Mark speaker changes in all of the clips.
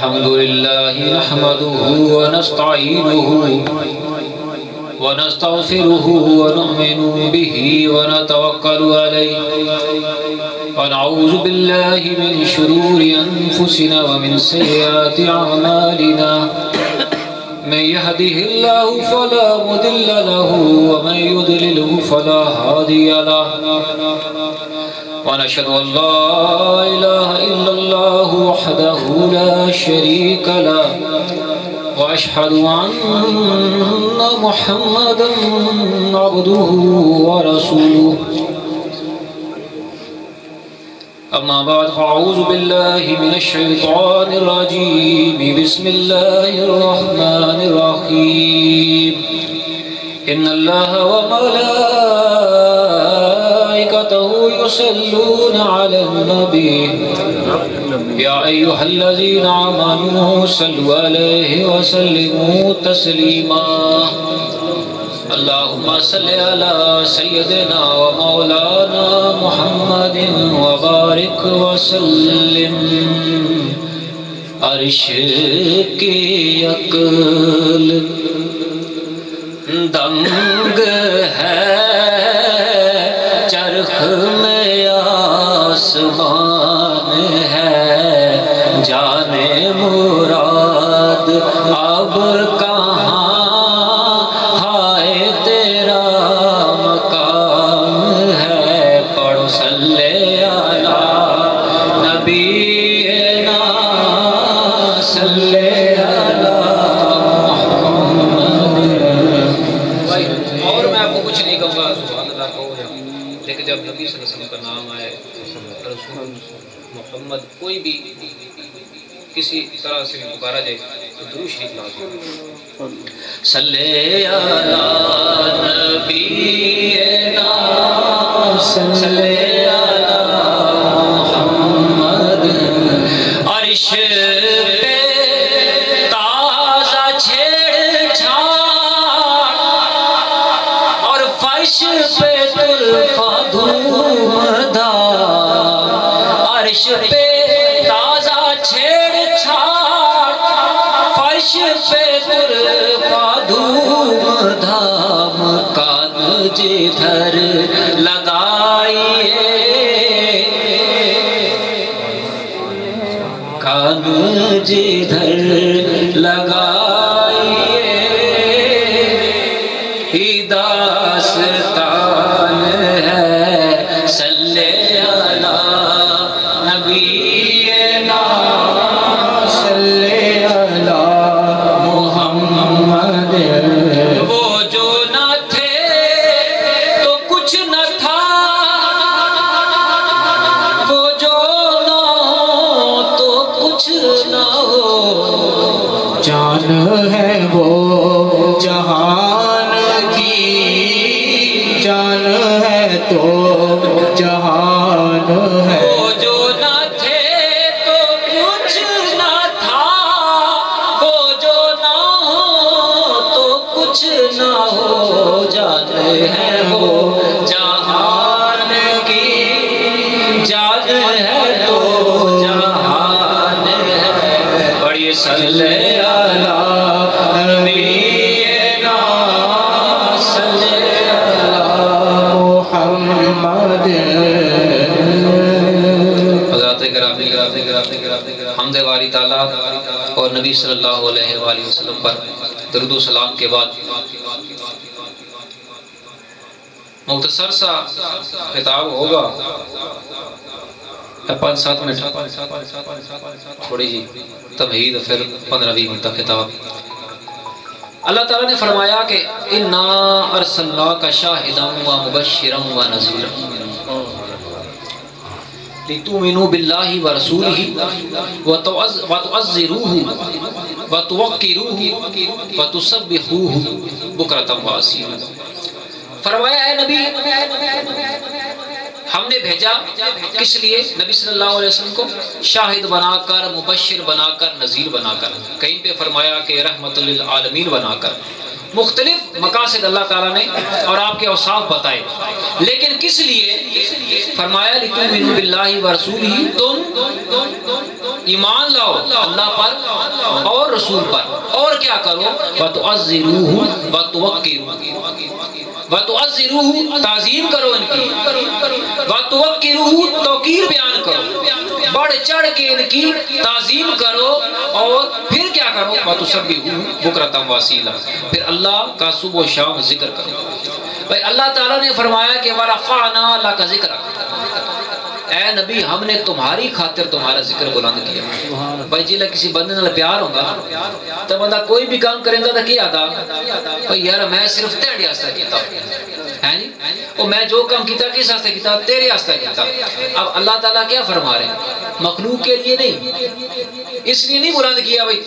Speaker 1: الحمد لله نحمده ونستعينه ونستغفره ونؤمن به ونتوكل عليه ونعوذ بالله من شرور أنفسنا ومن سيئات أعمالنا من يهده الله فلا مضل له ومن يضلله فلا هادي له ونشهد أن لا إله إلا الله وحده لا شريك له وأشهد أن محمدا عبده ورسوله أما بعد فأعوذ بالله من الشيطان الرجيم بسم الله الرحمن الرحيم إن الله وملائكته يصلون على النبي يا أيها الذين آمنوا صلوا عليه وسلموا تسليما اللهم صل على سيدنا ومولانا محمد وبارك وسلم عرش کی عقل دنگ ہے چرخ میں آسمان ہے جانے مراد اب کہاں ہائے تیرا مقام ہے پڑھو صلی علی نبینا صلی علی محمد. اور میں آپ کو کچھ نہیں کہوں گا سبحان اللہ کہو لیکن جب نبی صلی اللہ علیہ وسلم کا نام آئے رسول محمد کوئی بھی کسی طرح سے پکارا جائے تو درود شریف لازم صلی علی نبینا صلی علی محمد. عرش پہ تازہ چھیڑ چھاڑ اور فرش پہ طرفہ دھوم دھام. عرش پہ تازہ چھیڑ چھاڑ فرش پہ طرفہ دھوم دھام. کان جدھر لگائیے کان جدھر لگائیے داستان ہے صلی علی نبینا صلی علی محمد. وہ جو نہ تھے تو کچھ نہ تھا وہ جو نہ ہو تو کچھ نہ ہو. جان ہے وہ جہان کی جان ہے تو جہان ہے. وہ جو نہ تھے تو کچھ نہ تھا وہ جو نہ ہو تو کچھ نہ ہو. جان ہے وہ جہان کی جان ہے تو جہان ہے. بڑی صلی علی نبینا صلی علی محمد. حضرات گرامی حمد باری تعالیٰ اور نبی صلی اللہ علیہ وآلہ وسلم پر درود و سلام کے بعد مختصر سا خطاب ہوگا 5-7 منٹ تھوڑی جی تمہید پھر 15-20 منٹ کا خطاب. اللہ تعالیٰ نے فرمایا کہ اِنَّا أَرْسَلْنَاكَ شَاهِدًا وَمُبَشِّرًا وَنَذِيرًا لِتُؤْمِنُوا بِاللَّهِ وَرَسُولِهِ وَتُعَزِّرُوهُ وَتُوَقِّرُوهُ وَتُسَبِّحُوهُ بُكْرَةً وَأَصِيلًا. فرمایا اے نبی ہم نے بھیجا کس لیے نبی صلی اللہ علیہ وسلم کو شاہد بنا کر مبشر بنا کر نذیر بنا کر. کہیں پہ فرمایا کہ رحمت للعالمین بنا کر. مختلف مقاصد اللہ تعالیٰ نے اور آپ کے اوصاف بتائے، لیکن کس لیے؟ فرمایا لِتُؤْمِنُوا بِاللَّهِ وَرَسُولِهِ، تم ایمان لاؤ اللہ پر اور رسول پر، اور کیا کرو؟ وَتُعَزِّرُوهُ وَتُوَقِّرُوهُ، وَتُعَزِّرُوهُ تعظیم کرو ان کی، وَتُوَقِّرُوهُ توقیر بیان کرو، بڑھ چڑھ کے ان کی تعظیم کرو، اور پھر کیا کرو؟ وَتُسَبِّحُوهُ بُكْرَةً وَأَصِيلًا، پھر اللہ کا صبح و شام ذکر کرو۔ بھائی اللہ تعالیٰ نے فرمایا کہ وَرَفَعْنَا لَكَ ذِكْرَكَ، اے نبی ہم نے تمہاری خاطر تمہارا ذکر بلند کیا۔ بھائی جیلے کسی بندے نال پیار ہوگا تو بندہ کوئی بھی کام کریں گا تو کیا آتا؟ بھائی یار میں صرف تیرے واسطے کیتا ہے جی، اور میں جو کام کیتا کس واسطے کیتا؟ تیرے واسطے کیتا۔ اب اللہ تعالیٰ کیا فرما رہے ہیں؟ مخلوق کے لیے نہیں، اس لیے نہیں بلند کیا بھائی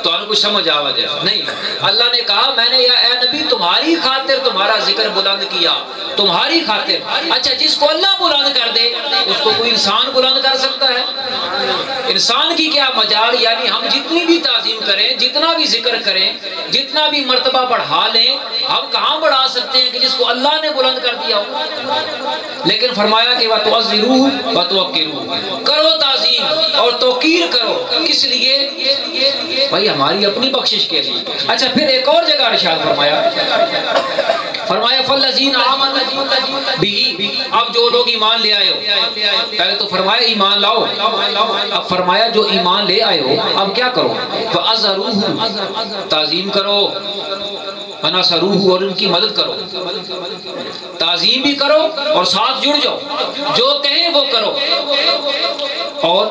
Speaker 1: تو آپ کو سمجھ آوا جائے نہیں، اللہ نے کہا میں نے یا اے نبی تمہاری خاطر تمہارا ذکر بلند کیا، تمہاری خاطر۔ اچھا جس کو اللہ بلند کر دے اس کو کوئی انسان بلند کر سکتا ہے؟ انسان کی کیا مجال، یعنی ہم جتنی بھی تعظیم کریں، جتنا بھی ذکر کریں، جتنا بھی مرتبہ بڑھا لیں، ہم کہاں بڑھا سکتے ہیں کہ جس کو اللہ نے بلند کر دیا ہو؟ لیکن فرمایا کہ وَتُعَزِّرُوهُ وَتُوَقِّرُوهُ، کرو تعظیم اور توقیر کرو، کس لیے؟ بھائی ہماری اپنی بخشش کے لیے۔ اچھا پھر ایک اور جگہ ارشاد فرمایا فَالَّذِينَ آمَنُوا بِهِ، اب جو لوگ ایمان لے آئے ہو، پہلے تو فرمایا ایمان لاؤ، اب فرمایا جو ایمان لے آئے ہو اب کیا کرو؟ فَأَزَرُوهُ، تعظیم کرو، وَنَصَرُوهُ، اور ان کی مدد کرو، تعظیم بھی کرو اور ساتھ جڑ جاؤ، جو کہیں وہ کرو، اور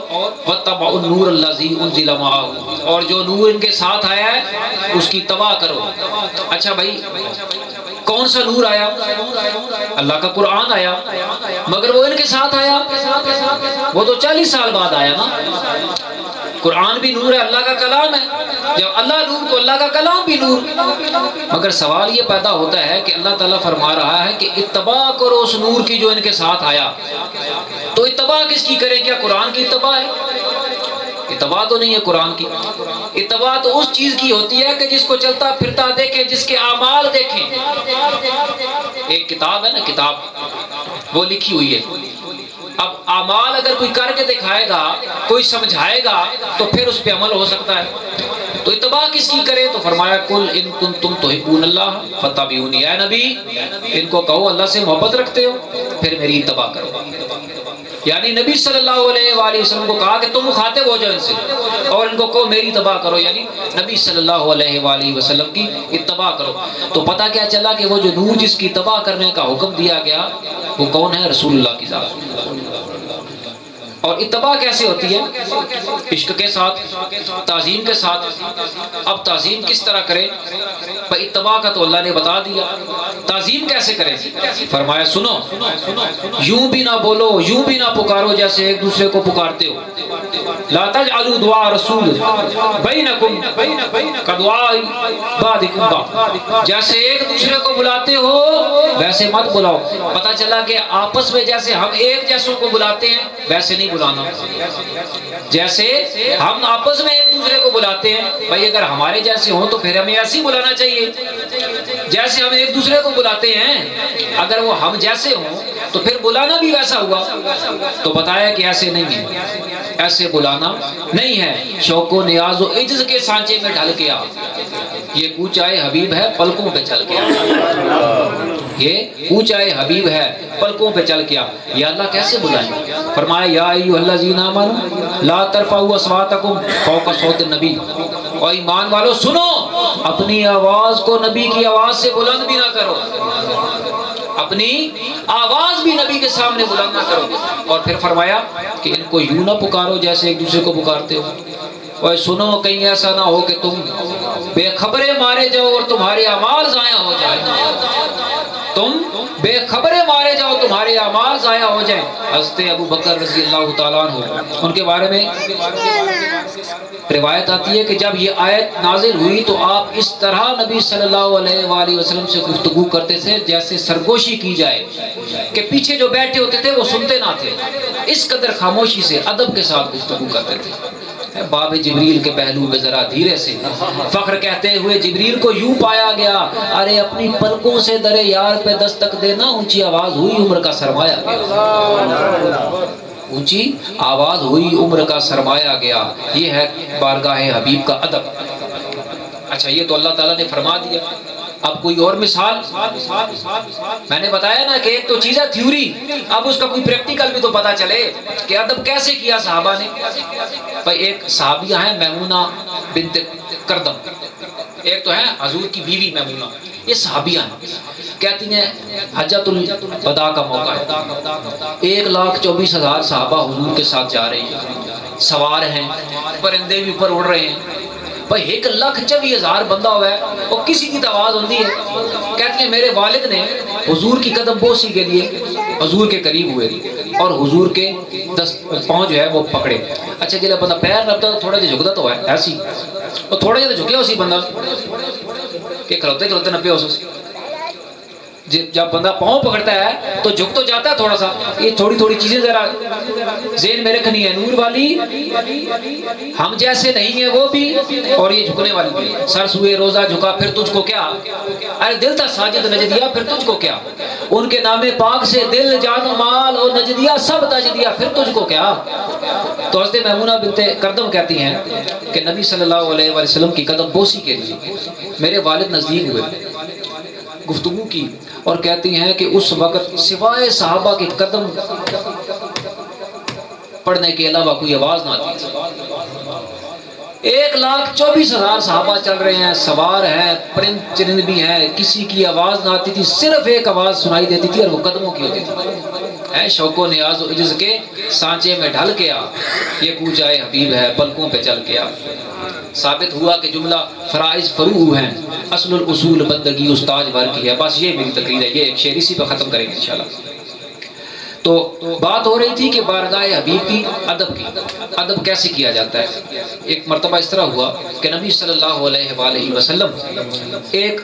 Speaker 1: وَاتَّبَعُوا النُّورَ الَّذِي أُنزِلَ مَعَهُ، اور جو نور ان کے ساتھ آیا ہے اس کی اتباع کرو۔ اچھا بھائی کون سا نور آیا؟ اللہ کا قرآن آیا، مگر وہ ان کے ساتھ آیا، وہ تو 40 سال بعد آیا نا۔ قرآن بھی نور ہے، اللہ کا کلام ہے، جب اللہ نور تو اللہ کا کلام بھی نور۔ مگر سوال یہ پیدا ہوتا ہے کہ اللہ تعالیٰ فرما رہا ہے کہ اتباع کرو اس نور کی جو ان کے ساتھ آیا، تو اتباع کس کی کریں؟ کیا قرآن کی اتباع ہے؟ اتباع تو نہیں ہے قرآن کی، اتباع تو اس چیز کی ہوتی ہے کہ جس کو چلتا پھرتا دیکھیں، جس کے اعمال دیکھیں۔ ایک کتاب ہے نا، کتاب وہ لکھی ہوئی ہے، اب اعمال اگر کوئی کر کے دکھائے گا، کوئی سمجھائے گا تو پھر اس پہ عمل ہو سکتا ہے۔ تو اتباع کس کی کرے؟ تو فرمایا کل ان کنتم تحبون اللہ فاتبعونی، اے نبی ان کو کہو اللہ سے محبت رکھتے ہو پھر میری اتباع کرو۔ یعنی نبی صلی اللہ علیہ وآلہ وسلم کو کہا کہ تم مخاطب ہو جاؤ ان سے اور ان کو کہو میری اتباع کرو، یعنی نبی صلی اللہ علیہ وآلہ وسلم کی اتباع کرو۔ تو پتہ کیا چلا کہ وہ جو نور جس کی اتباع کرنے کا حکم دیا گیا وہ کون ہے؟ رسول اللہ کی ذات۔ اور اتباع کیسے ہوتی ہے؟ عشق کے ساتھ، تعظیم کے ساتھ۔ اب تعظیم کس طرح کریں؟ بھائی اتباع کا تو اللہ نے بتا دیا، تعظیم کیسے کریں؟ فرمایا سنو، یوں بھی نہ بولو، یوں بھی نہ پکارو جیسے ایک دوسرے کو پکارتے ہو۔ لا تجعلوا دعاء رسول بینکم کدعاء بعضکم بعضا، جیسے ایک دوسرے کو بلاتے ہو ویسے مت بلاؤ۔ پتہ چلا کہ آپس میں جیسے ہم ایک جیسوں کو بلاتے ہیں ویسے نہیں بلانا، جیسے ہم آپس میں ایک دوسرے کو بلاتے ہیں، بھائی اگر ہمارے جیسے ہوں تو پھر ہمیں ایسے ہی بلانا چاہیے جیسے ہم ایک دوسرے کو بلاتے ہیں۔ اگر وہ ہم جیسے ہوں تو پھر بلانا بھی ویسا ہوا۔ تو بتایا کہ ایسے نہیں ہے، ایسے بلانا نہیں ہے۔ شوق و نیاز و عجز کے سانچے میں ڈھل کے آ، یہ کوچائے حبیب ہے پلکوں پہ چل کے آ، یہ کوچائے حبیب ہے پلکوں پہ چل کے آ۔ یہ اللہ کیسے بلائیں؟ فرمایا یا ایھا الذین آمنوا لا ترفعوا اصواتکم فوق صوت النبی، اور ایمان والو سنو اپنی آواز کو نبی کی آواز سے بلند بھی نہ کرو، اپنی آواز بھی نبی کے سامنے بلند نہ کرو۔ اور پھر فرمایا کہ ان کو یوں نہ پکارو جیسے ایک دوسرے کو پکارتے ہو۔ اور سنو کہیں ایسا نہ ہو کہ تم بے خبرے مارے جاؤ اور تمہارے اعمال ضائع ہو جائیں، تم بے خبرے مارے جاؤ تمہارے اعمال ضائع ہو جائیں۔ حضرت ابو بکر رضی اللہ تعالیٰ عنہ، ان کے بارے میں روایت آتی ہے کہ جب یہ آیت نازل ہوئی تو آپ اس طرح نبی صلی اللہ علیہ وآلہ وسلم سے گفتگو کرتے تھے جیسے سرگوشی کی جائے، کہ پیچھے جو بیٹھے ہوتے تھے وہ سنتے نہ تھے، اس قدر خاموشی سے ادب کے ساتھ گفتگو کرتے تھے۔ باب جبریل کے پہلو پہ ذرا دھیرے سے فخر کہتے ہوئے جبریل کو یوں پایا گیا، ارے اپنی پلکوں سے در یار پہ دستک دینا، اونچی آواز ہوئی عمر کا سرمایہ گیا، اونچی آواز ہوئی عمر کا سرمایہ گیا۔ یہ ہے بارگاہ حبیب کا ادب۔ اچھا یہ تو اللہ تعالیٰ نے فرما دیا، اب کوئی اور مثال؟ میں نے بتایا نا کہ ایک تو چیز ہے تھیوری، اب اس کا کوئی پریکٹیکل بھی تو پتا چلے کہ ادب کیسے کیا صحابہ نے۔ بھائی ایک صحابیہ ہیں میمونہ بنت کردم، ایک تو ہے حضور کی بیوی میمونہ، یہ صحابیہ ہیں، کہتی ہیں حجۃ الوداع کا موقع ہے، 1,24,000 صحابہ حضور کے ساتھ جا رہے ہیں، سوار ہیں، پرندے بھی اوپر اڑ رہے ہیں، بھائی 1,24,000 بندہ ہوا ہے اور کسی کی تو آواز ہوتی ہے۔ کہتی ہیں میرے والد نے حضور کی قدم بوسی کے لیے حضور کے قریب ہوئے اور حضور کے پاؤں جو ہے وہ پکڑے۔ اچھا جب بندہ پیر رکھتا تو تھوڑا جا جھکتا تو ہے ایسی، اور تھوڑا جا تو جھکے اسی بندہ کہ کھلوتے کھلوتے نہ پہ اس جب بندہ پاؤں پکڑتا ہے تو جھک تو جاتا ہے تھوڑا سا۔ یہ تھوڑی تھوڑی چیزیں ذرا ذہن میں رکھنی ہے، نور والی ہم جیسے نہیں ہیں وہ بھی، اور یہ جھکنے والی بھی۔ سر سوئے روزہ جھکا پھر تجھ کو کیا، ارے دل تھا ساجد نجدیہ پھر تجھ کو کیا، ان کے نام پاک سے دل جان و مال اور نجدیہ سب تج دیا پھر تجھ کو کیا۔ تو حضرت میمونہ بنت کردم کہتی ہیں کہ نبی صلی اللہ علیہ وآلہ وسلم کی قدم بوسی کے لیے میرے والد نزدیک ہوئے، گفتگو کی، اور کہتی ہیں کہ اس وقت سوائے صحابہ کے قدم پڑھنے کے علاوہ کوئی آواز نہ آتی تھی۔ 1,24,000 صحابہ چل رہے ہیں، سوار ہیں، پرند چرند بھی ہیں، کسی کی آواز نہ آتی تھی، صرف ایک آواز سنائی دیتی تھی اور وہ قدموں کی ہوتی تھی۔ اے شوق و نیاز و عجز کے سانچے میں ڈھل کے آ، یہ کوچہ حبیب ہے پلکوں پہ چل کے آ۔ ثابت ہوا کہ جملہ فرائض فروع ہیں، اصل الاصول بندگی استاج ور کی ہے۔ بس یہ میری تقریر ہے، یہ ایک شعر اسی پہ ختم کریں گے انشاءاللہ۔ تو بات ہو رہی تھی کہ بارگاہ حبیب کی ادب کیسے کیا جاتا ہے۔ ایک مرتبہ اس طرح ہوا کہ نبی صلی اللہ علیہ وآلہ وسلم ایک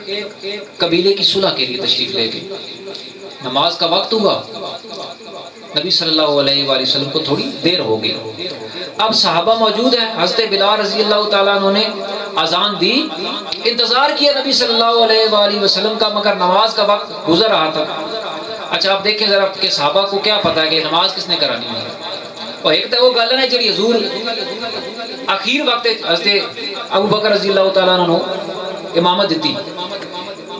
Speaker 1: قبیلے کی صلح کے لیے تشریف لے گئے، نماز کا وقت ہوا، نبی صلی اللہ علیہ وآلہ وسلم کو تھوڑی دیر ہو گئی، اب صحابہ موجود ہیں، حضرت بلال رضی اللہ تعالیٰ عنہ نے اذان دی، انتظار کیا نبی صلی اللہ علیہ وآلہ وسلم کا، مگر نماز کا وقت گزر رہا تھا۔ اچھا آپ دیکھیں ذرا کہ صحابہ کو کیا پتا ہے کہ نماز کس نے کرانی ہے، اور ایک تو وہ گل ہے جڑی حضور اخیر وقت حضرت ابو بکر رضی اللہ تعالیٰ عنہ امامت دیتی،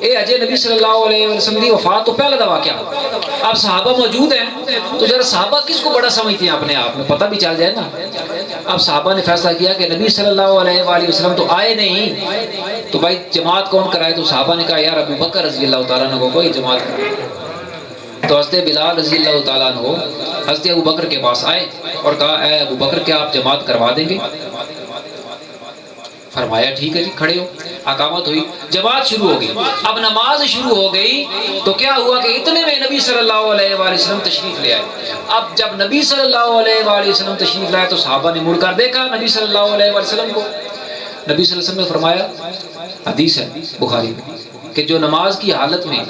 Speaker 1: اے اجے نبی صلی اللہ علیہ وسلم کی وفات تو پہلا دا واقعہ، اب صحابہ موجود ہیں تو ذرا صحابہ کس کو بڑا سمجھتے ہیں اپنے آپ میں، پتہ بھی چل جائے نا۔ اب صحابہ نے فیصلہ کیا کہ نبی صلی اللہ علیہ وآلہ وسلم تو آئے نہیں، تو بھائی جماعت کون کرائے، تو صحابہ نے کہا یار ابو بکر رضی اللہ تعالیٰ عنہ کو کوئی جماعت کرائے۔ تو حضرت بلال رضی اللہ تعالیٰ عنہ حضرت ابو بکر کے پاس آئے اور کہا اے ابو بکر کیا آپ جماعت کروا دیں گے؟ فرمایا ٹھیک ہے جی، کھڑے ہو۔ اقامت ہوئی، جماعت شروع ہو گئی، اب نماز شروع ہو گئی تو کیا ہوا کہ اتنے میں نبی صلی اللہ علیہ وآلہ وسلم تشریف لے آئے۔ اب جب نبی صلی اللہ علیہ وآلہ وسلم تشریف لائے تو صحابہ نے مڑ کر دیکھا نبی صلی اللہ علیہ وآلہ وسلم کو۔ نبی صلی اللہ علیہ وسلم نے فرمایا، حدیث ہے بخاری میں، کہ جو نماز کی حالت میں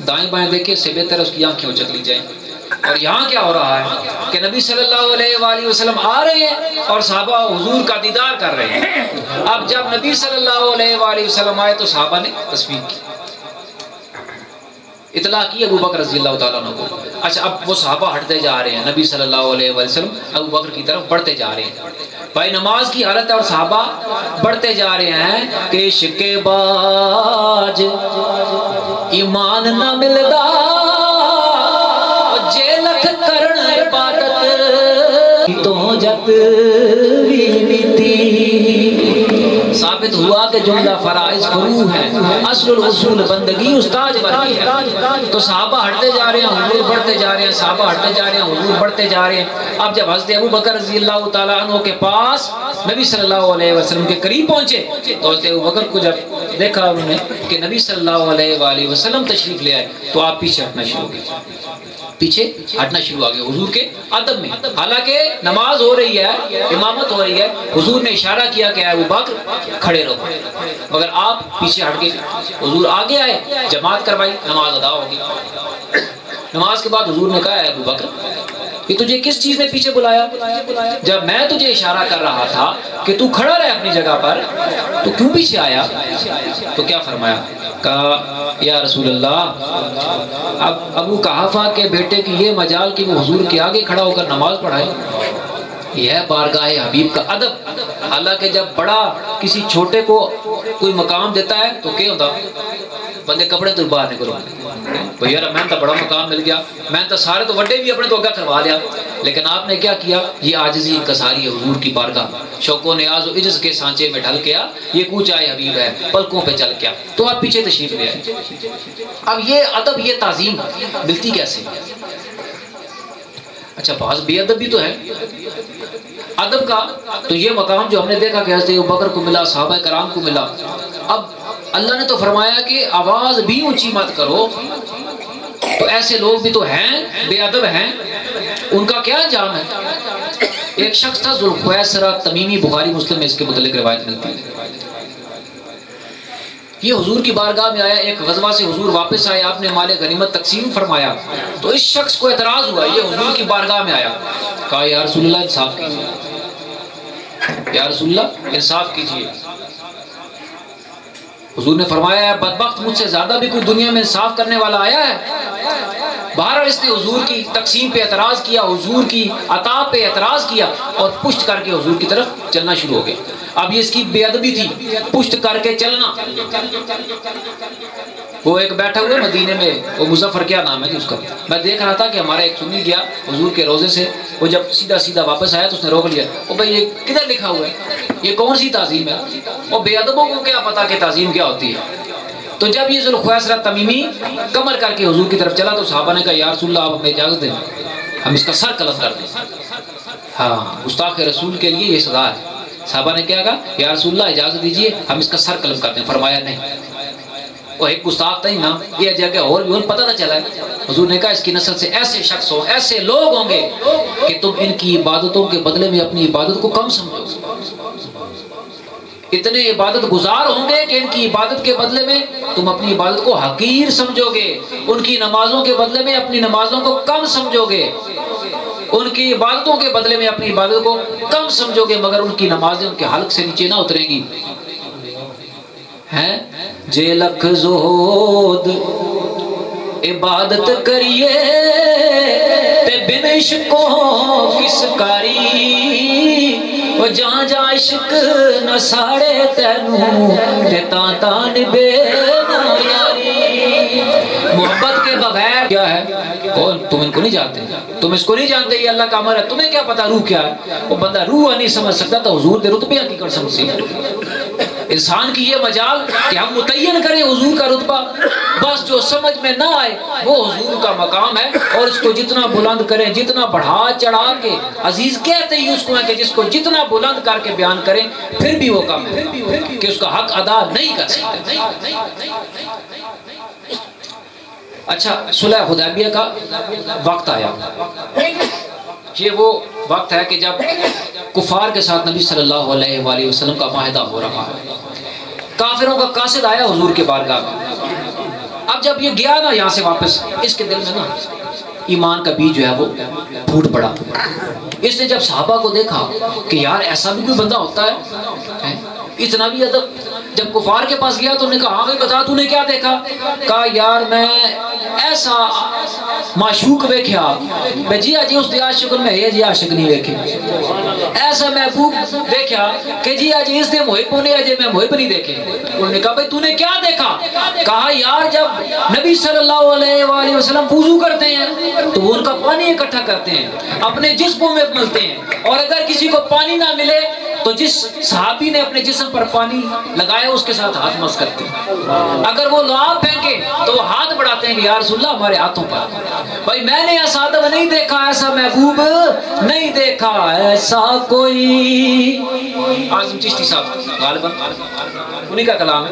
Speaker 1: دائیں بائیں دیکھے سے بہتر اس کی آنکھیں اچک لی جائیں۔ اور یہاں کیا ہو رہا ہے کہ نبی صلی اللہ علیہ وآلہ وسلم آ رہے ہیں اور صحابہ حضور کا دیدار کر رہے ہیں۔ اب جب نبی صلی اللہ علیہ وآلہ وسلم آئے تو صحابہ نے تصویر کی، اطلاع کی ابو بکر رضی اللہ تعالیٰ عنہ کو۔ اچھا اب وہ صحابہ ہٹتے جا رہے ہیں، نبی صلی اللہ علیہ وآلہ وسلم ابو بکر کی طرف بڑھتے جا رہے ہیں، بھائی نماز کی حالت ہے اور صحابہ بڑھتے جا رہے ہیں کہ عشق باج ایمان نہ ملدا جے لکھ کرن عبادت تو جت بھی نیتی۔ ثابت ہوا کہ جملہ فرائض فروع ہے، اصل الاصول بندگی استاج ورکی ہے۔ تو صحابہ ہٹتے جا رہے ہیں، حضور بڑھتے جا رہے ہیں، صحابہ ہٹتے جا رہے ہیں، حضور بڑھتے جا رہے ہیں۔ اب جب حضرت ابو بکر رضی اللہ تعالیٰ عنہ کے پاس نبی صلی اللہ علیہ وسلم کے قریب پہنچے تو حضرت ابو بکر کو جب دیکھا انہوں نے کہ نبی صلی اللہ علیہ وآلہ وسلم تشریف لے آئے تو آپ پیچھے ہٹنا شروع ہو گئے، پیچھے ہٹنا شروع ہو گئے حضور کے ادب میں۔ حالانکہ نماز ہو رہی ہے، امامت ہو رہی ہے، حضور نے اشارہ کیا کہ اے ابو بکر کھڑے رہو، مگر آپ پیچھے ہٹ گئے۔ حضور آگے آئے، جماعت کروائی، نماز ادا ہوگی۔ نماز کے بعد حضور نے کہا اے ابو بکر کہ تجھے کس چیز نے پیچھے بلایا؟ جب میں تجھے اشارہ کر رہا تھا کہ تو کھڑا رہے اپنی جگہ پر، تو کیوں پیچھے آیا؟ تو کیا فرمایا؟ کہا یا رسول اللہ، اب ابو قحافہ کے بیٹے کی یہ مجال کہ وہ حضور کے آگے کھڑا ہو کر نماز پڑھائے، یہ ہے بارگاہ حبیب کا ادب۔ حالانکہ جب بڑا کسی چھوٹے کو کوئی مقام دیتا ہے تو کیا ہوتا؟ بندے کپڑے تو باہر نکلو بھئی یار میں تو بڑا مقام مل گیا، میں تو سارے تو وڈے بھی اپنے تو اگا کروا دیا، لیکن آپ نے کیا کیا؟ یہ عاجزی انکساری ہے حضور کی بارگاہ، شوق و نیاز و عجز کے سانچے میں ڈھل گیا، یہ کوچہ حبیب ہے پلکوں پہ چل گیا، تو آپ پیچھے تشریف لے آئے۔ اب یہ ادب، یہ تعظیم ملتی کیسے؟ اچھا بعض بے ادب بھی تو ہے ادب کا، تو یہ مقام جو ہم نے دیکھا کہ حضرت ابوبکر کو ملا، صحابہ کرام کو ملا۔ اب اللہ نے تو فرمایا کہ آواز بھی اونچی مت کرو، تو ایسے لوگ بھی تو ہیں بے ادب ہیں، ان کا کیا انجام ہے؟ ایک شخص تھا ذوالخویسرہ تمیمی، بخاری مسلم میں اس کے متعلق روایت ملتی ہے۔ یہ حضور کی بارگاہ میں آیا، ایک غزوہ سے حضور واپس آئے، آپ نے مال غنیمت تقسیم فرمایا، تو اس شخص کو اعتراض ہوا، یہ حضور کی بارگاہ میں آیا، کہا یا رسول اللہ انصاف کیجیے، یا رسول اللہ انصاف کیجیے۔ حضور نے فرمایا ہے بدبخت، مجھ سے زیادہ بھی کوئی دنیا میں انصاف کرنے والا آیا ہے؟ بہرحال اس نے حضور کی تقسیم پہ اعتراض کیا، حضور کی عطا پہ اعتراض کیا، اور پشت کر کے حضور کی طرف چلنا شروع ہو گیا۔ اب یہ اس کی بے ادبی تھی، پشت کر کے چلنا۔ وہ ایک بیٹھا ہوئے مدینے میں، وہ مظفر کیا نام ہے جی اس کا، میں دیکھ رہا تھا کہ ہمارا ایک سنی گیا حضور کے روزے سے، وہ جب سیدھا واپس آیا تو اس نے روک لیا، وہ بھائی یہ کدھر لکھا ہوا ہے، یہ کون سی تعظیم ہے؟ وہ بے ادبوں کو کیا پتا کہ تعظیم کیا ہوتی ہے۔ تو جب یہ ذوالخویسرہ تمیمی کمر کر کے حضور کی طرف چلا تو صحابہ نے کہا یا رسول اللہ آپ ہمیں اجازت دیں، ہم اس کا سر قلم کر دیں۔ ہاں گستاخ رسول کے لیے یہ سزا ہے۔ صحابہ نے کیا کہا؟ یا رسول اللہ اجازت دیجیے ہم اس کا سر قلم کر دیں۔ فرمایا نہیں، وہ ایک گستاخ تھا ہی نا، یہ جگہ اور بھی پتہ نہ چلا ہے۔ حضور نے کہا اس کی نسل سے ایسے شخص ہو، ایسے لوگ ہوں گے کہ تم ان کی عبادتوں کے بدلے میں اپنی عبادت کو کم سمجھو، اتنے عبادت گزار ہوں گے کہ ان کی عبادت کے بدلے میں تم اپنی عبادت کو حقیر سمجھو گے، ان کی نمازوں کے بدلے میں اپنی نمازوں کو کم سمجھو گے، ان کی عبادتوں کے بدلے میں اپنی عبادت کو کم سمجھو گے، مگر ان کی نمازیں ان کے حلق سے نیچے نہ اتریں گی۔ ہیں جے لکھ زہود عبادت کریے تے بن عشقوں کس کاری، وہ جہاں جا عشق نہ ساڑے تینوں تے تاں تاں نبے نہ یاری۔ محبت کے بغیر کیا ہے؟ کون؟ تم ان کو نہیں جانتے، تم اس کو نہیں جانتے، یہ اللہ کا امر ہے، تمہیں کیا پتا روح کیا ہے؟ وہ بندہ روح نہیں سمجھ سکتا تو حضور دے رتبے حقیقت سمجھ سکتا۔ انسان کی یہ مجال کہ ہم متعین کریں حضور کا رتبہ، بس جو سمجھ میں نہ آئے وہ حضور کا مقام ہے، اور اس کو جتنا بلند کریں، جتنا بڑھا چڑھا کے، عزیز کہتے ہی اس کو ہے کہ جس کو جتنا بلند کر کے بیان کریں پھر بھی وہ کم ہے کہ اس کا حق ادا نہیں کر سکتے۔ اچھا صلح حدیبیہ کا وقت آیا، یہ وہ وقت ہے کہ جب کفار کے ساتھ نبی صلی اللہ علیہ وآلہ وسلم کا معاہدہ ہو رہا ہے، کافروں کا قاصد آیا حضور کے بارگاہ میں۔ اب جب یہ گیا نا یہاں سے واپس، اس کے دل میں نا ایمان کا بیج جو ہے وہ پھوٹ پڑا۔ اس نے جب صحابہ کو دیکھا کہ یار ایسا بھی کوئی بندہ ہوتا ہے، اتنا بھی ادب۔ جب کفار کے پاس گیا تو انہوں نے کہا ہاں بھائی بتا تو نے کیا دیکھا؟ کہا یار میں ایسا معشوق ویکھیا، میں جی آجی اس دے عاشق میں یہ جی عاشق نہیں ویکھے، ایسا محبوب دیکھا کہ جی آجی اس دے محب ہونے آجے میں محب نہیں دیکھے۔ انہوں نے کہا بھائی تو نے کیا دیکھا؟ کہا یار جب نبی صلی اللہ علیہ وآلہ وسلم وضو کرتے ہیں تو وہ ان کا پانی اکٹھا کرتے ہیں، اپنے جسموں میں ملتے ہیں، اور اگر کسی کو پانی نہ ملے تو جس صحابی نے اپنے جسم پر پانی لگایا اس کے ساتھ ہاتھ مس کرتے ہیں، اگر وہ لعاب پھینکے تو وہ ہاتھ بڑھاتے ہیں کہ یا رسول اللہ ہمارے ہاتھوں پر۔ بھائی میں نے ایسا ادب نہیں دیکھا، ایسا محبوب نہیں دیکھا، ایسا کوئی۔ اعظم چشتی صاحب غالباً انہی کا کلام ہے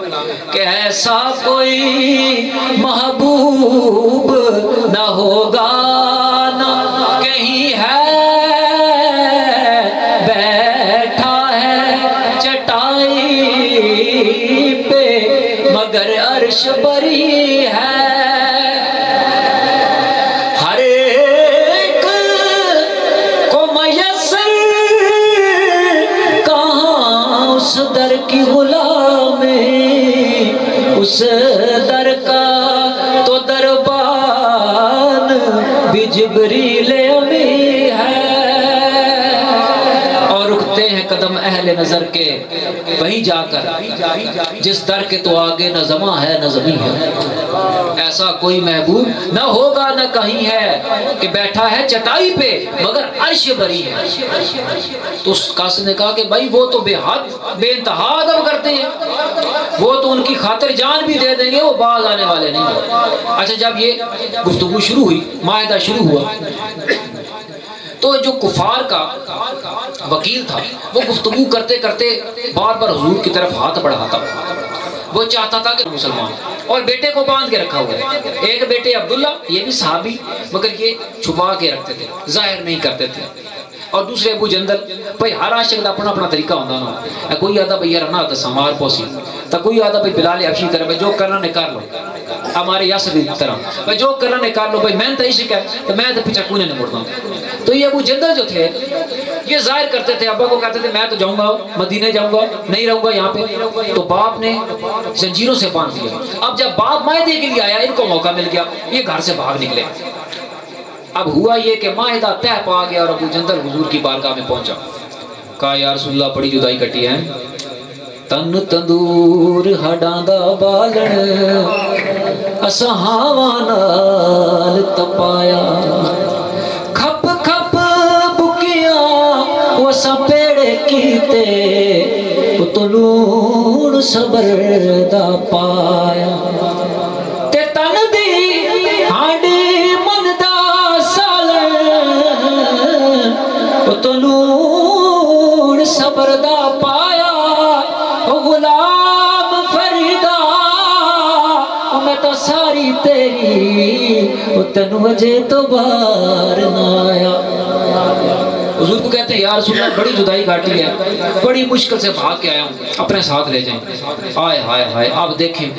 Speaker 1: کہ ایسا کوئی محبوب نہ ہوگا نہ کہیں ہے، مگر عرش بری ہے، ہر ایک
Speaker 2: در کی غلامی، اس در کا تو دربان بھی جبریل امی ہے۔ اور رکتے ہیں قدم اہل نظر کے وہیں جا کر، جس در کے تو آگے نہ زماں ہے نہ زمین ہے۔ ایسا کوئی محبوب نہ ہوگا نہ کہیں ہے کہ بیٹھا ہے چٹائی پہ مگر عرش بری ہے۔ تو اس قاسم نے کہا کہ بھائی وہ تو بے حد بے انتہا ادب کرتے ہیں، وہ تو ان کی خاطر جان بھی دے دیں گے، وہ باز آنے والے نہیں ہیں۔ اچھا جب یہ گفتگو شروع ہوئی، معاہدہ شروع ہوا، تو جو کفار کا وکیل تھا وہ گفتگو کرتے کرتے بار بار حضور کی طرف ہاتھ بڑھاتا، وہ چاہتا تھا کہ مسلمان، اور بیٹے کو باندھ کے رکھا ہوا ہے۔ ایک بیٹے عبداللہ، یہ بھی صحابی، مگر یہ چھپا کے رکھتے تھے، ظاہر نہیں کرتے تھے۔ اور دوسرے ابو جندل، بھائی ہر عاشق دا اپنا اپنا طریقہ ہوتا نا، کوئی آدھا بھئی یار نہ سمار پوسی، تو کوئی آدھا بھئی بلال حبشی طرح بھئی جو کرنا نکال لو، ہمارے یاسر کی طرح بھئی جو کرنا نکال لو، بھئی میں تو عشق ہے تو میں تو پیچھے کونے نہیں مڑتا ہوں۔ تو یہ ابو جندل جو تھے یہ ظاہر کرتے تھے، ابا کو کہتے تھے میں تو جاؤں گا مدینے، جاؤں گا نہیں رہوں گا یہاں پہ۔ تو باپ نے زنجیروں سے باندھ دیا۔ اب جب باپ معاہدے کے لیے آیا، ان کو موقع مل گیا، یہ گھر سے بھاگ نکلے۔ اب ہوا یہ کہ معاہدہ طے پا گیا اور ابو جندل حضور کی بارگاہ میں پہنچا، کہا یا رسول اللہ بڑی جدائی کٹی ہے، تن تندور ہڈاں دا بالن اساں ہاواں نال تپایا، کھپ کھپ بکیاں وہ اساں پیڑے کیتے، تو لون صبر دا پایا، تے تن دی ہاڈی من دا سالن، تو لون صبر دا پایا، غلام فریدا میں تو ساری تیری، تینوں اجے تو باہر نہ آیا۔ حضور کو کہتے ہیں یا رسول اللہ بڑی جدائی کاٹی ہے، بڑی مشکل سے بھاگ کے آیا ہوں، اپنے ساتھ لے جائیں۔ آئے ہائے ہائے، آپ دیکھیں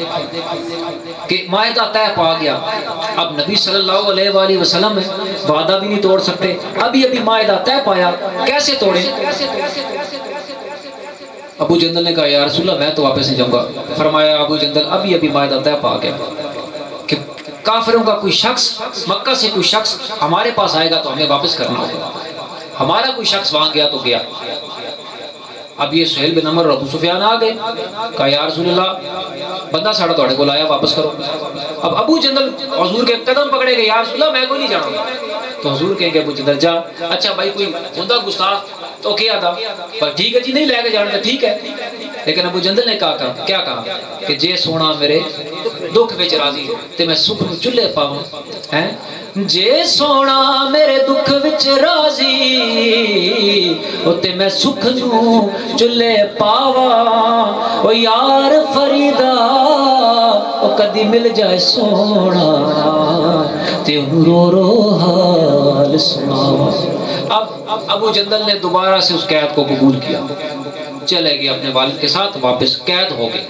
Speaker 2: کہ معاہدہ طے پا گیا، اب نبی صلی اللہ علیہ وآلہ وسلم وعدہ بھی نہیں توڑ سکتے، ابھی معاہدہ طے پایا، کیسے توڑیں؟ ابو جندل نے کہا یا رسول اللہ میں تو واپس نہیں جاؤں گا۔ فرمایا ابو جندل ابھی معاہدہ طے پا گیا کہ کافروں کا کوئی شخص، مکہ سے کوئی شخص ہمارے پاس آئے گا تو ہمیں واپس کرنا ہوگا، ہمارا کوئی شخص وہاں گیا تو گیا۔ اب یہ سہیل بن عمر اور ابو سفیان آ گئے، کہا یا رسول اللہ بندہ ساڑھا توڑے کو لایا، واپس کرو۔ اب ابو جندل حضور کے قدم پکڑے گئے، یا رسول اللہ میں کوئی نہیں جانا۔ تو حضور کہیں گے ابو جندل جا، اچھا بھائی کوئی ہوندہ گستاخ تو کیا تھا، پر ٹھیک ہے جی نہیں لے کے جانا ٹھیک ہے۔ لیکن ابو جندل نے کہا کیا کہا کہ جے سونا میرے دکھ وچ راضی تے میں سکھ نو چلے پاواں، ہیں جے سونا میرے دکھ وچ راضی تے میں سکھ نو چلے پاواں، او یار فریدا او کدی مل جائے سونا تے انہوں رو رو حال سناواں۔ اب ابو جندل نے دوبارہ سے اس قید کو قبول کیا، چلے گئے اپنے والد کے ساتھ، واپس قید ہو گئے۔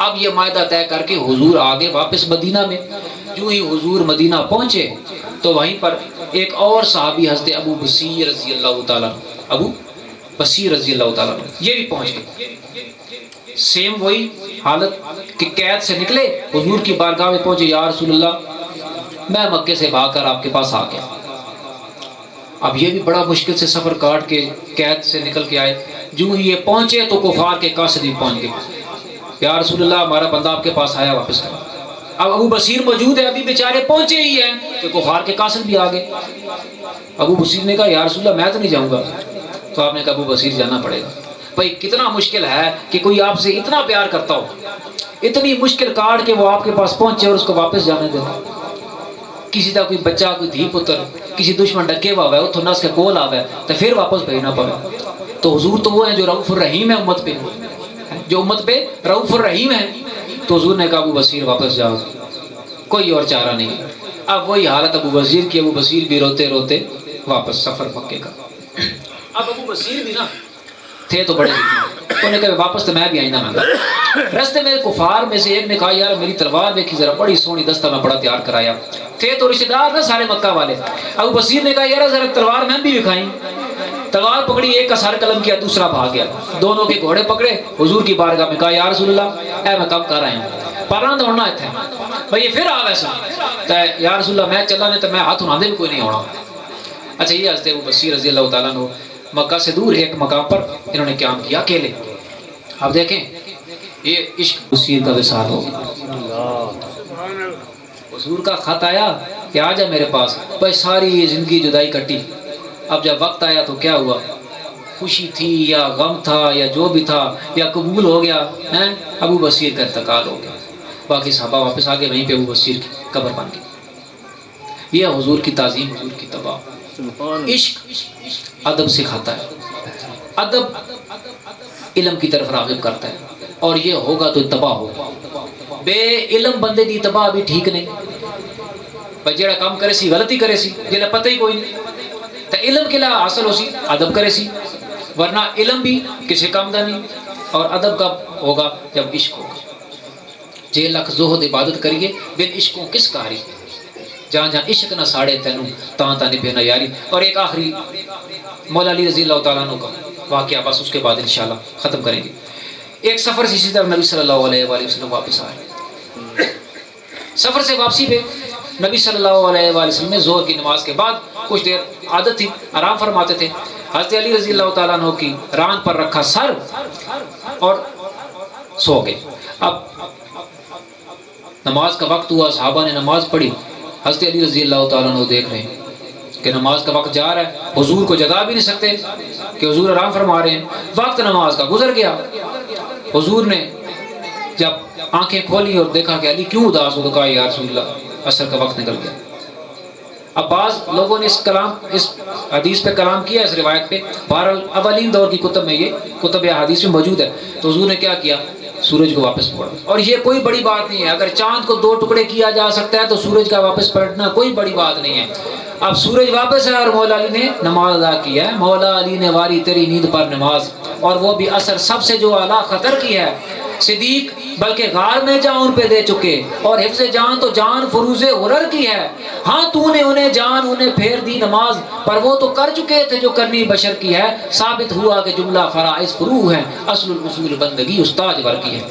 Speaker 2: اب یہ معاہدہ طے کر کے حضور آگے واپس مدینہ میں، جو ہی حضور مدینہ پہنچے تو وہیں پر ایک اور صحابی حضرت ابو بصیر رضی اللہ تعالیٰ، ابو بصیر رضی اللہ تعالیٰ یہ بھی پہنچ گئے۔ سیم وہی حالت کہ قید سے نکلے، حضور کی بارگاہ میں پہنچے، یا رسول اللہ میں مکے سے بھاگ کر آپ کے پاس آ گیا۔ اب یہ بھی بڑا مشکل سے سفر کاٹ کے قید سے نکل کے آئے، جو ہی یہ پہنچے تو کفار کے قاصدی پہنچ گئے، یا رسول اللہ ہمارا بندہ آپ کے پاس آیا، واپس کرو۔ اب ابو بصیر موجود ہے، ابھی بیچارے پہنچے ہی ہیں کہ کفار کے قاصد بھی آ گئے۔ ابو بصیر نے کہا یا رسول اللہ میں تو نہیں جاؤں گا۔ تو آپ نے کہا ابو بصیر جانا پڑے گا۔ بھائی کتنا مشکل ہے کہ کوئی آپ سے اتنا پیار کرتا ہو، اتنی مشکل کاٹ کے وہ آپ کے پاس پہنچے اور اس کو واپس جانے دے۔ کسی کا کوئی بچہ، کوئی دھی پتر کسی دشمن ڈکے ہوا ہے، اتھوں نس کے کول آوے تو پھر واپس بھیجنا پڑے۔ تو حضور تو وہ ہیں جو رؤوف الرحیم ہے امت پہ، جو امت پہ رؤوف الرحیم ہے۔ تو حضور نے کہا ابو بصیر واپس جاؤ، کوئی اور چارہ نہیں۔ اب وہی حالت ابو بصیر کی، ابو بصیر بھی روتے روتے واپس سفر مکے کا۔ اب ابو بصیر بھی نا تھے تو بڑے، انہوں نے کہا واپس تو میں بھی آئندہ میں گا۔ رستے میں کفار میں سے ایک نے کہا یار میری تلوار دیکھی ذرا، بڑی سونی دستہ میں بڑا تیار کرایا۔ تھے تو رشتہ دار نا سارے مکہ والے۔ ابو بصیر نے کہا یار ذرا تلوار میں بھی دکھائیں۔ تلوار پکڑی، ایک کا سر قلم کیا، دوسرا بھاگ گیا، دونوں کے گھوڑے پکڑے، حضور کی بارگاہ میں کہا یا رسول اللہ اے میں کم کر رہے ہیں پران دوڑنا ہے بھائی یہ پھر آ ویسا تو یا رسول اللہ میں چلا نہیں تو میں ہاتھ اٹھانے بھی کوئی نہیں ہونا۔ اچھا یہ حضرت ابو بصیر رضی اللہ تعالیٰ عنہ مکہ سے دور ایک مقام پر انہوں نے قیام کیا اکیلے۔ اب دیکھیں یہ عشق بصیر کا وصال ہو گیا، حضور کا خط آیا کہ آ جا میرے پاس، بھائی ساری یہ زندگی جدائی کٹی، اب جب وقت آیا تو کیا ہوا، خوشی تھی یا غم تھا یا جو بھی تھا یا قبول ہو گیا ہیں، ابو بصیر کا انتقال ہو گیا، باقی صحابہ واپس آگے، وہیں پہ ابو بصیر کی قبر بن گئی۔ یہ حضور کی تعظیم، حضور کی تباہ۔ عشق ادب سکھاتا ہے، ادب علم کی طرف راغب کرتا ہے، اور یہ ہوگا تو تباہ ہوگا۔ بے علم بندے دی تباہ بھی ٹھیک نہیں، بھائی جڑا کام کرے سی غلطی کرے سی جہاں پتہ ہی کوئی نہیں، تو علم کے لئے حاصل ہو سی ادب کرے سی، ورنہ علم بھی کسی کام دا نہیں، اور ادب کب ہوگا جب عشق ہوگا۔ جے لکھ زہد عبادت کریے بن عشقوں کس کاری، جہاں جہاں عشق نہ ساڑے تینوں تاں تاں نہیں پینا یاری۔ اور ایک آخری مولا علی رضی اللہ تعالیٰ عنہ کا واقعہ، بس اس کے بعد انشاءاللہ ختم کریں گے۔ ایک سفر سے اسی طرح نبی صلی اللہ علیہ وآلہ وسلم واپس آئے، سفر سے واپسی پہ نبی صلی اللہ علیہ وآلہ وسلم نے ظہر کی نماز کے بعد کچھ دیر عادت تھی آرام فرماتے تھے، حضرت علی رضی اللہ تعالیٰ عنہ کی ران پر رکھا سر اور سو گئے۔ اب نماز کا وقت ہوا، صحابہ نے نماز پڑھی، حضرت علی رضی اللہ تعالیٰ عنہ دیکھ رہے ہیں کہ نماز کا وقت جا رہا ہے، حضور کو جگا بھی نہیں سکتے کہ حضور آرام فرما رہے ہیں، وقت نماز کا گزر گیا۔ حضور نے جب آنکھیں کھولی اور دیکھا کہ علی کیوں اداس ہو، تو کہا یا رسول اللہ عصر کا وقت نکل گیا۔ اب بعض لوگوں نے اس حدیث پہ کلام کیا، اس روایت پہ، بہرحال اولین دور کی کتب میں یہ کتب حدیث میں موجود ہے۔ تو حضور نے کیا کیا، سورج کو واپس موڑا، اور یہ کوئی بڑی بات نہیں ہے، اگر چاند کو دو ٹکڑے کیا جا سکتا ہے تو سورج کا واپس پلٹنا کوئی بڑی بات نہیں ہے۔ اب سورج واپس ہے اور مولا علی نے نماز ادا کی ہے، مولا علی نے واری تیری نیند پر نماز، اور وہ بھی عصر سب سے جو اعلیٰ خطر کی ہے، صدیق بلکہ غار میں جان پہ دے چکے، اور حفظ جان تو جان فروز غرر کی ہے، ہاں تو نے انہیں جان انہیں پھیر دی نماز، پر وہ تو کر چکے تھے جو کرنی بشر کی ہے، ثابت ہوا کہ جملہ فرائض فروع ہیں، اصل الاصول بندگی استاد ور کی ہے۔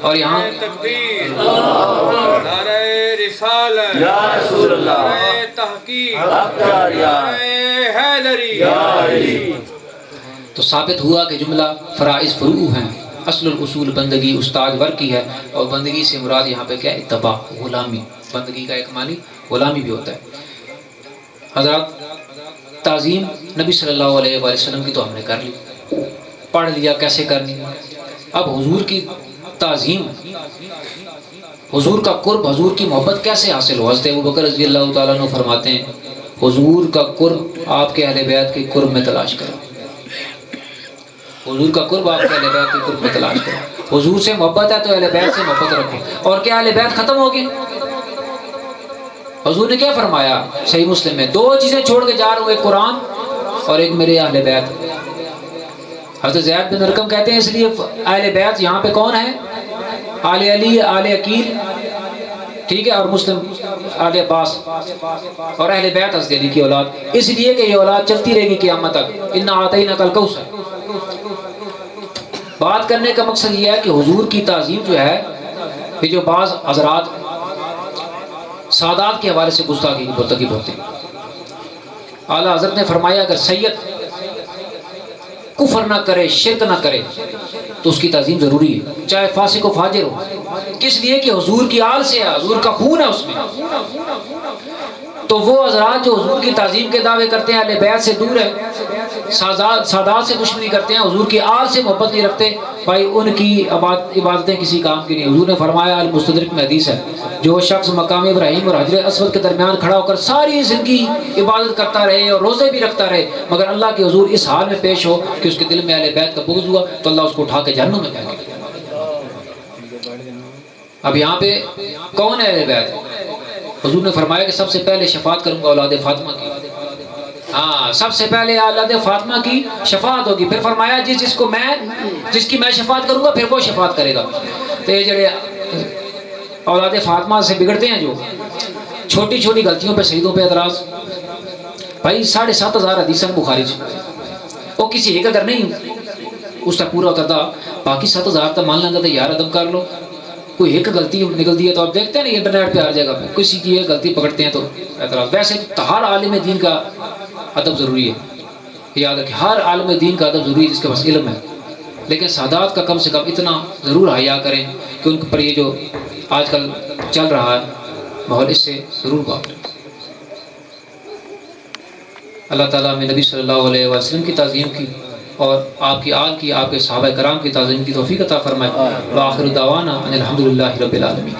Speaker 2: اور یہاں
Speaker 3: تکبیر، نعرہ رسالت، یا رسول اللہ، نعرہ تحقیق، نعرہ حیدری،
Speaker 2: تو ثابت ہوا کہ جملہ فرائض فروع ہیں، اصل الاصول بندگی استاد ور کی ہے، اور بندگی سے مراد یہاں پہ کیا ہے، اتباع، غلامی۔ بندگی کا ایک معنی غلامی بھی ہوتا ہے۔ حضرات تعظیم نبی صلی اللہ علیہ وآلہ وسلم کی تو ہم نے کر لی، پڑھ لیا کیسے کرنی۔ اب حضور کی تعظیم، حضور کا قرب، حضور کی محبت کیسے حاصل ہو؟ حضرت ابوبکر رضی اللہ تعالیٰ عنہ فرماتے ہیں حضور کا قرب آپ کے اہل بیت کے قرب میں تلاش کرو، حضور کا قرب آپ کے اہل بیت کے قرب میں تلاش کرو۔ حضور سے محبت ہے تو اہل بیت سے محبت رکھو، اور کیا اہل بیت ختم ہوگی؟ حضور نے کیا فرمایا صحیح مسلم میں، دو چیزیں چھوڑ کے جا رہا ہوں، ایک قرآن اور ایک میرے اہل بیت۔ حضرت زید بن ارقم کہتے ہیں اس لیے اہل بیت یہاں پہ کون ہے؟ آل علی، آل عقیل، ٹھیک ہے، اور مسلم آل عباس، اور اہل بیت حضرت علی کی اولاد، اس لیے کہ یہ اولاد چلتی رہے گی قیامت تک۔ انا اعطیناک الکوثر۔ بات کرنے کا مقصد یہ ہے کہ حضور کی تعظیم جو ہے، یہ جو بعض حضرات سادات کے حوالے سے گستاخی کی مرتکب ہوتے ہیں۔ اعلیٰ حضرت نے فرمایا اگر سید کفر نہ کرے، شرک نہ کرے، تو اس کی تعظیم ضروری ہے، چاہے فاسق و فاجر ہو، کس لیے کہ حضور کی آل سے ہے، حضور کا خون ہے اس میں۔ تو وہ حضرات جو حضور کی تعظیم کے دعوے کرتے ہیں، اہل بیت سے دور ہے، سادات سے دشمنی کرتے ہیں، حضور کی آل سے محبت نہیں رکھتے، بھائی ان کی عبادتیں کسی کام کی نہیں۔ حضور نے فرمایا، المستدرک میں حدیث ہے، جو شخص مقام ابراہیم اور حجر اسود کے درمیان کھڑا ہو کر ساری زندگی عبادت کرتا رہے اور روزے بھی رکھتا رہے، مگر اللہ کے حضور اس حال میں پیش ہو کہ اس کے دل میں اہل بیت کا بغض ہوا، تو اللہ اس کو اٹھا کے جہنم میں پھینک دے۔ اب یہاں پہ کون ہے اہل بیت؟ حضور نے فرمایا کہ سب سے پہلے شفاعت کروں گا اولاد فاطمہ کی، ہاں سب سے پہلے اولاد فاطمہ کی شفاعت ہوگی۔ پھر فرمایا جس کی میں شفاعت کروں گا پھر وہ شفاعت کرے گا۔ تو یہ جڑے اولاد فاطمہ سے بگڑتے ہیں، جو چھوٹی چھوٹی غلطیوں پہ شہیدوں پہ اعتراض، بھائی 7,500 حدیث بخاری وہ کسی ایک اگر نہیں اس کا پورا ہوتا تھا باقی 7,000 تک مان لینا تھا یار ادب کر لو. کوئی ایک غلطی نکلتی ہے تو آپ دیکھتے ہیں نا انٹرنیٹ پہ ہر جگہ پہ کسی کی ایک غلطی پکڑتے ہیں تو اعتراض. ویسے ہر عالم دین کا ادب ضروری ہے, یاد رکھیں ہر عالم دین کا ادب ضروری ہے جس کے پاس علم ہے, لیکن سادات کا کم سے کم اتنا ضرور حیا کریں کہ ان پر یہ جو آج کل چل رہا ہے ماحول اس سے ضرور بات. اللہ تعالیٰ ہمیں نبی صلی اللہ علیہ وسلم کی تعظیم کی اور آپ کی آل کی, آپ کے صحابہ کرام کی تعظیم کی توفیق عطا فرمائے. وآخر دعوانا ان الحمد للہ رب العالمین.